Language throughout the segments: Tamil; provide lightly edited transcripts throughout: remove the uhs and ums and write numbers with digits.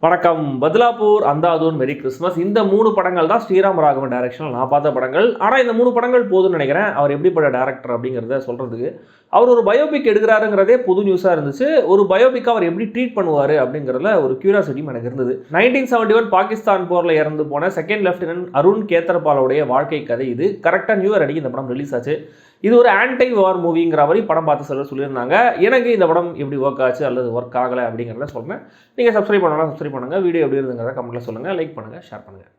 வணக்கம். பத்லாப்பூர், அந்தாதூன், மெரி கிறிஸ்மஸ் இந்த 3 படங்கள் தான் ஸ்ரீராம் ராகவன் டைரக்ஷனில் நான் பார்த்த படங்கள். ஆனால் இந்த 3 படங்கள் போதும்னு நினைக்கிறேன். அவர் எப்படிப்பட்ட டேரக்டர் அப்படிங்கிறத சொல்கிறதுக்கு. அவர் ஒரு பயோபிக் எடுக்கிறாருங்கிறதே புது நியூஸாக இருந்துச்சு. ஒரு பயோபிக் அவர் எப்படி ட்ரீட் பண்ணுவார் அப்படிங்கிறதுல ஒரு கியூரியாசிட்டியும் எனக்கு இருந்தது. 1971 பாகிஸ்தான் போரில் இறந்து போன செகண்ட் லெப்டினன்ட் அருண் கேத்தர்பாலுடைய வாழ்க்கை கதை இது. கரெக்டாக நியூ இயர் அடிக்கு இந்த படம் ரிலீஸ் ஆச்சு. இது ஒரு ஆன்டி வார் மூவிங்கிற மாதிரி படம் பார்த்து சிலர் சொல்லியிருந்தாங்க. எனக்கு இந்த படம் எப்படி ஒர்க் ஆச்சு அல்லது ஒர்க் ஆகலை அப்படிங்கிறத சொல்கிறேன். நீங்கள் சப்ஸ்கிரைப் பண்ணலாம், சப்ஸ்கிரைப் பண்ணுங்கள். வீடியோ எப்படி இருந்துங்கிறத கமெண்ட்டில் சொல்லுங்கள். லைக் பண்ணுங்கள், ஷேர் பண்ணுங்கள்.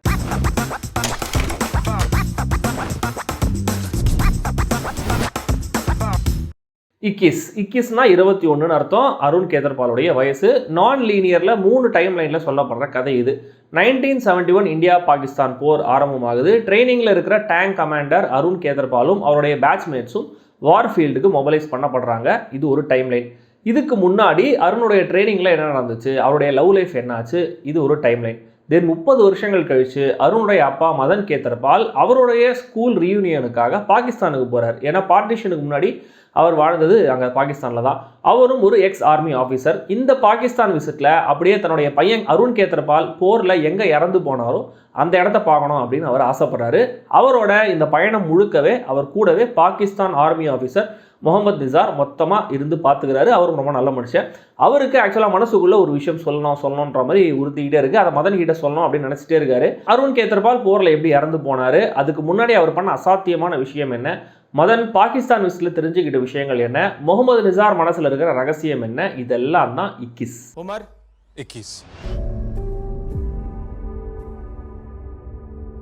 இக்கிஸ்னா 21ன்னு அர்த்தம். அருண் கேத்தர்பாலுடைய வயசு. நான் லீனியரில் 3 டைம் லைனில் சொல்லப்படுற கதை இது. 1971 இந்தியா பாகிஸ்தான் போர் ஆரம்பமாகுது. ட்ரைனிங்கில் இருக்கிற டேங்க் கமாண்டர் அருண் கேத்தர்பாலும் அவருடைய பேட்ச்மேட்ஸும் வார் ஃபீல்டுக்கு மொபைலைஸ் பண்ணப்படுறாங்க. இது ஒரு டைம் லைன். இதுக்கு முன்னாடி அருணுடைய ட்ரைனிங்கில் என்ன நடந்துச்சு, அவருடைய லவ் லைஃப் என்னாச்சு, இது ஒரு டைம் லைன். தென் 30 வருஷங்கள் கழிச்சு அருணுடைய அப்பா மதன் கேத்தர்பால் அவருடைய ஸ்கூல் ரீயூனியனுக்காக பாகிஸ்தானுக்கு போகிறார். ஏன்னா பார்ட்டிஷனுக்கு முன்னாடி அவர் வாழ்ந்தது அங்கே பாகிஸ்தானில் தான். அவரும் ஒரு எக்ஸ் ஆர்மி ஆஃபீஸர். இந்த பாகிஸ்தான் விசிட்டில் அப்படியே தன்னுடைய பையன் அருண் கேத்தர்பால் போரில் எங்கே இறந்து போனாரோ அந்த இடத்த பார்க்கணும் அப்படின்னு அவர் ஆசைப்படுறாரு. அவரோட இந்த பயணம் முழுக்கவே அவர் கூடவே பாகிஸ்தான் ஆர்மி ஆஃபீஸர் முகமது நிசார் மொத்தமாக இருந்து பார்த்துக்கிறாரு. அவரும் ரொம்ப நல்ல மனுஷன். அவருக்கு ஆக்சுவலாக மனசுக்குள்ளே ஒரு விஷயம் சொல்லணுன்ற மாதிரி உறுத்திக்கிட்டே இருக்குது. அதை மதன் கிட்ட சொல்லணும் அப்படின்னு நினச்சிட்டே இருக்காரு. அருண் கேத்தர்பால் போரில் எப்படி இறந்து போனார், அதுக்கு முன்னாடி அவர் பண்ண அசாத்தியமான விஷயம் என்ன, மதன் பாகிஸ்தான் விசிட்டில் தெரிஞ்சுக்கிட்ட விஷயங்கள் என்ன, முகமது நிசார் மனசில் இருக்கிற ரகசியம் என்ன, இதெல்லாம் தான் இக்கிஸ்.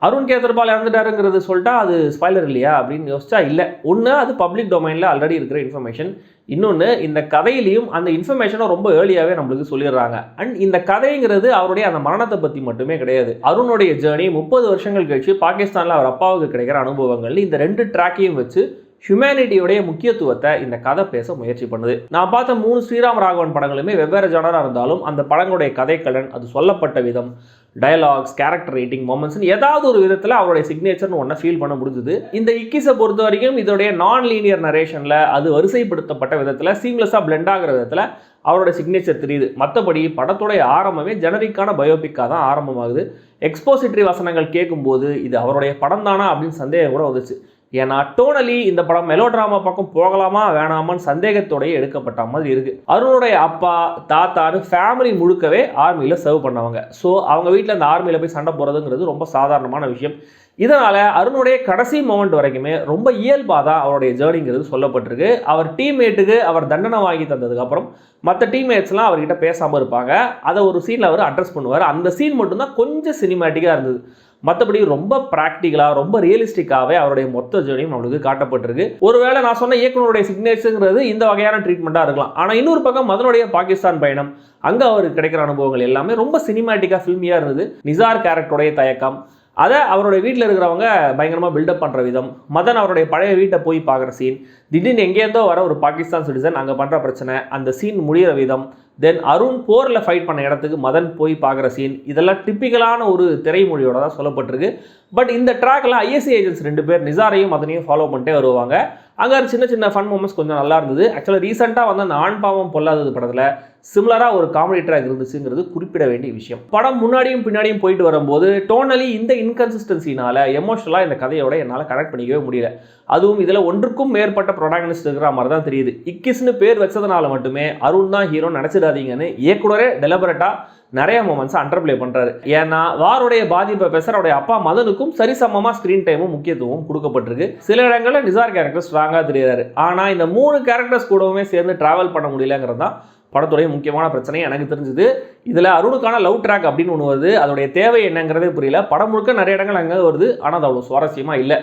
அருண் கேத்தர்பால் இறந்துட்டாருங்கிறது சொல்லிட்டா அது ஸ்பாய்லர் இல்லையா அப்படின்னு யோசிச்சா இல்லை. ஒன்று, அது பப்ளிக் டொமைனில் ஆல்ரெடி இருக்கிற இன்ஃபர்மேஷன். இன்னொன்று, இந்த கதையிலையும் அந்த இன்ஃபர்மேஷனை ரொம்ப ஏர்லியாகவே நம்மளுக்கு சொல்லிடுறாங்க. அண்ட் இந்த கதைங்கிறது அவருடைய அந்த மரணத்தை பற்றி மட்டுமே கிடையாது. அருணுடைய ஜேர்னி 30 வருஷங்கள் கழிச்சு பாகிஸ்தானில் அவர் அப்பாவுக்கு கிடைக்கிற அனுபவங்கள், இந்த 2 ட்ராக்கையும் வச்சு ஹியூமனிட்டியோடைய முக்கியத்துவத்தை இந்த கதை பேச முயற்சி பண்ணுது. நான் பார்த்த 3 ஸ்ரீராம் ராகவன் படங்களுமே வெவ்வேறு ஜானராக இருந்தாலும் அந்த படங்களுடைய கதைக்கலன், அது சொல்லப்பட்ட விதம், டயலாக்ஸ், கேரக்டர் ரைட்டிங், மொமெண்ட்ஸ்னு ஏதாவது ஒரு விதத்தில் அவருடைய சிக்னேச்சர்னு ஒன்றை ஃபீல் பண்ண முடிஞ்சுது. இந்த இக்கிஸை பொறுத்த வரைக்கும் இதோடைய நான் லீனியர் நரேஷனில் அது வரிசைப்படுத்தப்பட்ட விதத்தில் சீம்லெஸ்ஸாக பிளெண்ட் ஆகிற விதத்தில் அவரோட சிக்னேச்சர் தெரியுது. மற்றபடி படத்துடைய ஆரம்பமே ஜெனரிக்கான பயோபிக்காக தான் ஆரம்பமாகுது. எக்ஸ்போசிட்டரி வசனங்கள் கேட்கும்போது இது அவருடைய படம் தானா அப்படின்னு சந்தேகம் கூட வந்துச்சு. ஏன்னா டோனலி இந்த படம் மெலோ ட்ராமா பக்கம் போகலாமா வேணாமான்னு சந்தேகத்தோடைய எடுக்கப்பட்ட மாதிரி இருக்கு. அருணுடைய அப்பா தாத்தாரு ஃபேமிலி முழுக்கவே ஆர்மியில் சர்வ் பண்ணவங்க. ஸோ அவங்க வீட்டில் அந்த ஆர்மியில் போய் சண்டை போகிறதுங்கிறது ரொம்ப சாதாரணமான விஷயம். இதனால் அருணுடைய கடைசி மொமெண்ட் வரைக்குமே ரொம்ப இயல்பாக தான் அவருடைய ஜேர்னிங்கிறது சொல்லப்பட்டிருக்கு. அவர் டீம்மேட்டுக்கு அவர் தண்டனை வாங்கி தந்ததுக்கப்புறம் மற்ற டீம்மேட்ஸ்லாம் அவர்கிட்ட பேசாமல் இருப்பாங்க. அதை ஒரு சீனில் அவர் அட்ரஸ் பண்ணுவார். அந்த சீன் மட்டும்தான் கொஞ்சம் சினிமேட்டிக்காக இருந்தது. மற்றபடி ரொம்ப ப்ராக்டிக்கலாக ரொம்ப ரியலிஸ்டிக்காகவே அவருடைய மொத்த ஜேர்னியும் நம்மளுக்கு காட்டப்பட்டிருக்கு. ஒருவேளை நான் சொன்ன இயக்குனருடைய சிக்னேச்சருங்கிறது இந்த வகையான ட்ரீட்மெண்ட்டாக இருக்கலாம். ஆனால் இன்னொரு பக்கம் மதனுடைய பாகிஸ்தான் பயணம், அங்கே அவருக்கு கிடைக்கிற அனுபவங்கள் எல்லாமே ரொம்ப சினிமேட்டிக்காக ஃபில்மியாக இருந்தது. நிசார் கேரக்டருடைய தயக்கம், அதை அவருடைய வீட்டில் இருக்கிறவங்க பயங்கரமாக பில்டப் பண்ணுற விதம், மதன் அவருடைய பழைய வீட்டை போய் பார்க்குற சீன், திடீர்னு எங்கேருந்தோ வர ஒரு பாகிஸ்தான் சிட்டிசன் அங்கே பண்ணுற பிரச்சனை, அந்த சீன் முடிகிற விதம், தென் அருண் போரில் ஃபைட் பண்ண இடத்துக்கு மதன் போய் பார்க்குற சீன், இதெல்லாம் டிப்பிக்கலான ஒரு திரைமொழியோட தான் சொல்லப்பட்டிருக்கு. பட் இந்த ட்ராக்ல ஐஎஸ்ஐ ஏஜென்ட்ஸ் 2 பேர் நிசாரையும் மதனையும் ஃபாலோ பண்ணிட்டே வருவாங்க. அங்கே சின்ன சின்ன ஃபன் மூமெண்ட்ஸ் கொஞ்சம் நல்லா இருந்தது. ஆக்சுவலாக ரீசெண்டாக வந்து அந்த ஆண் பாவம் பொல்லாதது படத்தில் சிமிலராக ஒரு காமெடி ட்ராக் இருந்துச்சுங்கிறது குறிப்பிட வேண்டிய விஷயம். படம் முன்னாடியும் பின்னாடியும் போயிட்டு வரும்போது டோனலி இந்த இன்கன்சிஸ்டன்சினால எமோஷனலாக இந்த கதையோட என்னால் கனெக்ட் பண்ணிக்கவே முடியல. அதுவும் இதில் ஒன்றுக்கும் மேற்பட்ட ப்ரொடாகனிஸ்ட் இருக்கிற மாதிரி தான் தெரியுது. இக்கிஸ்னு பேர் வச்சதுனால மட்டுமே அருண் தான் ஹீரோ நினச்சிடாதீங்கன்னு இயக்குனரே டெலிபரேட்டாக நிறைய மொமெண்ட்ஸ் அண்டர்பிளே பண்ணுறாரு. ஏன்னா வாருடைய பாதிப்பை பேசுகிற அவருடைய அப்பா மதனுக்கும் சரிசமமாக ஸ்க்ரீன் டைமும் முக்கியத்துவம் கொடுக்கப்பட்டிருக்கு. சில இடங்களில் நிசார் கேரக்டர் ஸ்ட்ராங்காக தெரியுறாரு. ஆனால் இந்த 3 கேரக்டர்ஸ் கூடவுமே சேர்ந்து ட்ராவல் பண்ண முடியலங்கிறது தான் படத்துடைய முக்கியமான பிரச்சனை எனக்கு தெரிஞ்சுது. இதில் அருணுக்கான லவ் ட்ராக் அப்படின்னு ஒன்று வருது. அதோடைய தேவை என்னங்கிறதே புரியல. படம் முழுக்க நிறைய இடங்கள் அங்கே வருது, ஆனால் அது அவ்வளோ சுவாரஸ்யமாக இல்லை.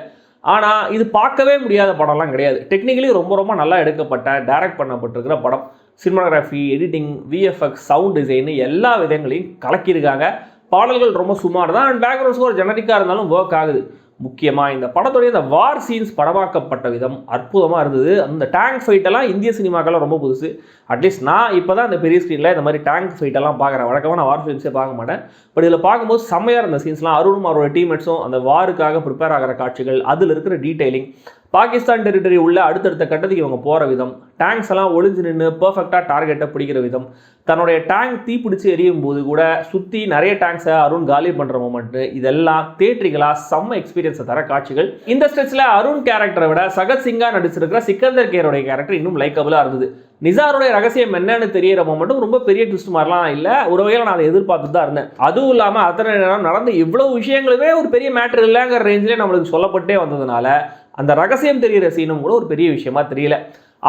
ஆனால் இது பார்க்கவே முடியாத படம்லாம் கிடையாது. டெக்னிக்கலி ரொம்ப ரொம்ப நல்லா எடுக்கப்பட்ட டைரக்ட் பண்ணப்பட்டிருக்கிற படம். Cinematography, editing, VFX, sound design எல்லா விதங்களையும் கலக்கியிருக்காங்க. பாடல்கள் ரொம்ப சுமார் தான். அண்ட் பேக்ரவுண்ட் ஸ்கோர் ஜெனரிக்காக இருந்தாலும் ஒர்க் ஆகுது. முக்கியமாக இந்த படத்துடைய இந்த வார் சீன்ஸ் படமாக்கப்பட்ட விதம் அற்புதமாக இருந்தது. அந்த டேங்க் ஃபைட்டெல்லாம் இந்திய சினிமாக்கெல்லாம் ரொம்ப புதுசு. அட்லீஸ்ட் நான் இப்போ தான் இந்த பெரிய ஸ்க்ரீனில் இந்த மாதிரி டேங்க் ஃபைட்டெல்லாம் பார்க்குறேன். வழக்கமாக நான் வார் ஃபிலிம்ஸே பார்க்க மாட்டேன். பட் இதில் பார்க்கும்போது செம்மையாக இருந்த சீன்ஸ்லாம், அருணும் அவரோட டீம்மேட்ஸும் அந்த வாருக்காக ப்ரிப்பேர் ஆகிற காட்சிகள், அதில் இருக்கிற டீட்டெயிலிங், பாகிஸ்தான் டெரிட்டரி உள்ள அடுத்தடுத்த கட்டத்துக்கு இவங்க போகிற விதம், டேங்க்ஸ் எல்லாம் ஒளிஞ்சு நின்று பர்ஃபெக்டாக டார்கெட்டை பிடிக்கிற விதம், தன்னுடைய டேங்க் தீப்பிடிச்சு எரியும் போது கூட சுற்றி நிறைய டேங்க்ஸை அருண் காலி பண்ணுற மூமெண்ட், இதெல்லாம் தேட்டரிகளாக செம்ம எக்ஸ்பீரியன்ஸை தர காட்சிகள். இந்த ஸ்டெச்சில் அருண் கேரக்டரை விட சகத்சிங்கா நடிச்சிருக்கிற சிக்கந்தர் கேரோடைய கேரக்டர் இன்னும் லைக்கபிளாக இருந்தது. நிசாருடைய ரகசியம் என்னன்னு தெரியற மொமெண்ட்டும் ரொம்ப பெரிய ட்விஸ்ட் மாதிரிலாம் இல்லை, ஒரு வகையில் நான் அதை எதிர்பார்த்து தான் இருந்தேன். அதுவும் இல்லாமல் அத்தனை நேரம் நடந்த இவ்வளவு விஷயங்களுமே ஒரு பெரிய மேட்டர் இல்லைங்கிற ரேஞ்சிலே நம்மளுக்கு சொல்லப்பட்டே வந்ததுனால அந்த ரகசியம் தெரிகிற சீனும் கூட ஒரு பெரிய விஷயமா தெரியல.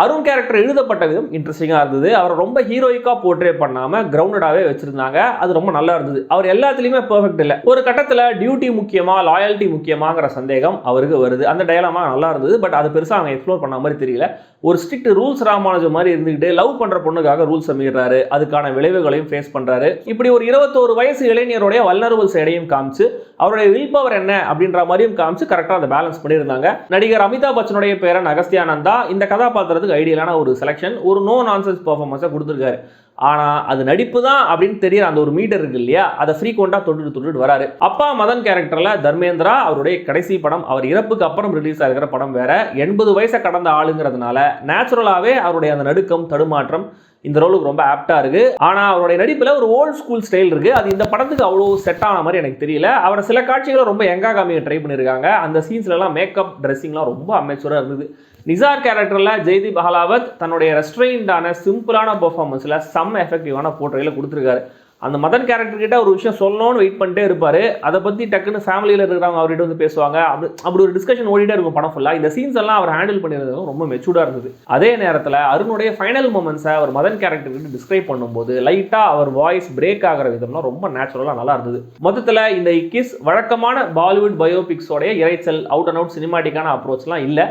அருண் கேரக்டர் எழுதப்பட்ட விதம் இன்ட்ரெஸ்டிங்காக இருந்தது. அவரை ரொம்ப ஹீரோயிக்காக போர்ட்ரே பண்ணாமல் கிரவுண்டடாகவே வச்சுருந்தாங்க. அது ரொம்ப நல்லா இருந்தது. அவர் எல்லாத்துலேயுமே பெர்ஃபெக்ட் இல்லை. ஒரு கட்டத்தில் டியூட்டி முக்கியமா லாயல்ட்டி முக்கியமாங்கிற சந்தேகம் அவருக்கு வருது. அந்த டயலாமா நல்லா இருந்தது. பட் அது பெருசாக அவங்க எக்ஸ்ப்ளோர் பண்ண மாதிரி தெரியல. ஒரு ஸ்ட்ரிக்ட் ரூல்ஸ் ராமானுஜம் மாதிரி இருந்துக்கிட்டு லவ் பண்ணுற பொண்ணுக்காக ரூல்ஸ் மீறாரு, அதுக்கான விளைவுகளையும் ஃபேஸ் பண்ணுறாரு. இப்படி ஒரு 21 வயசு இளைஞருடைய வல்னரபிள் சைடையும் காமிச்சு அவருடைய வில் பவர் என்ன அப்படின்ற மாதிரியும் காமிச்சு கரெக்டாக அதை பேலன்ஸ் பண்ணியிருந்தாங்க. நடிகர் அமிதாப் பச்சனுடைய பேரன் அகஸ்தியானந்தா இந்த கதாபாத்திரத்துக்கு ஐடியலான ஒரு செலக்ஷன், ஒரு நோ நான்சென்ஸ் பெர்ஃபார்மன்ஸை கொடுத்துருக்காரு. ஆனால் அது நடிப்பு தான் அப்படின்னு தெரியற அந்த ஒரு மீட்டர் இருக்கு இல்லையா, அதை ஃப்ரீக்வெண்டாக தொட்டுட்டு வராரு. அப்பா மதன் கேரக்டரில் தர்மேந்திரா அவருடைய கடைசி படம், அவர் இறப்புக்கு அப்புறம் ரிலீஸ் ஆகிற படம் வேற, 80 வயசை கடந்த ஆளுங்கிறதுனால நேச்சுரலாகவே அவருடைய அந்த நடுக்கம் தடுமாற்றம் இந்த ரோலுக்கு ரொம்ப ஆப்டா இருக்கு. ஆனால் அவருடைய நடிப்பில் ஒரு ஓல்ட் ஸ்கூல் ஸ்டைல் இருக்கு. அது இந்த படத்துக்கு அவ்வளோ செட் ஆன மாதிரி எனக்கு தெரியல. அவர் சில காட்சிகளை ரொம்ப யங்கா காமிக்க ட்ரை பண்ணியிருக்காங்க. அந்த சீன்ஸ்லாம் மேக்கப் ட்ரெஸ்ஸிங்லாம் ரொம்ப அமெச்சூராக இருந்தது. நிசார் கேரக்டரில் ஜெய்தீப் அஹலாவத் தன்னுடைய ரெஸ்ட்ரெயின்டான சிம்பிளான பெர்ஃபார்மன்ஸில் செம்ம எஃபெக்டிவான போர்ட்ரேயில் கொடுத்துருக்காரு. அந்த மதன் கேரக்டர் கிட்ட ஒரு விஷயம் சொல்லணும்னு வெயிட் பண்ணிட்டே இருப்பாரு. அதை பற்றி டக்குன்னு ஃபேமிலியில் இருக்கிறவங்க அவர்கிட்ட வந்து பேசுவாங்க. அப்படி ஒரு டிஸ்கஷன் ஓடிட்டே இருக்கும் படம் ஃபுல்லாக. இந்த சீன்ஸ் எல்லாம் அவர் ஹேண்டில் பண்ணியிருந்ததும் ரொம்ப மெச்சூர்டாக இருந்தது. அதே நேரத்தில் அருணுடைய ஃபைனல் மூமெண்ட்ஸை அவர் மதன் கேரக்டர் கிட்ட டிஸ்கிரைப் பண்ணும்போது லைட்டாக அவர் வாய்ஸ் பிரேக் ஆகிற விதம்லாம் ரொம்ப நேச்சுரலாக நல்லா இருந்தது. மொத்தத்தில் இந்த கிஸ் வழக்கமான பாலிவுட் பயோபிக்ஸோடைய இறைச்சல் அவுட் அண்ட் அவுட் சினிமாட்டிக்கான அப்ரோச்லாம் இல்லை.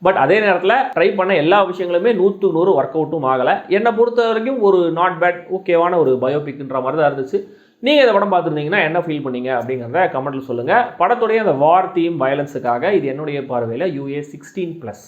பட் அதே நேரத்தில் ட்ரை பண்ண எல்லா விஷயங்களுமே 100க்கு 100 ஒர்க் அவுட்டும் ஆகலை. என்னை பொறுத்த வரைக்கும் ஒரு நாட் பேட் ஓகேவான ஒரு பயோபிக்ன்ற மாதிரி தான் இருந்துச்சு. நீங்கள் இந்த படம் பார்த்துருந்தீங்கன்னா என்ன ஃபீல் பண்ணீங்க அப்படிங்கிறத கமெண்ட்டில் சொல்லுங்கள். படத்துடைய அந்த வார் தீம் வயலன்ஸுக்காக இது என்னுடைய பார்வையில் UA 16+.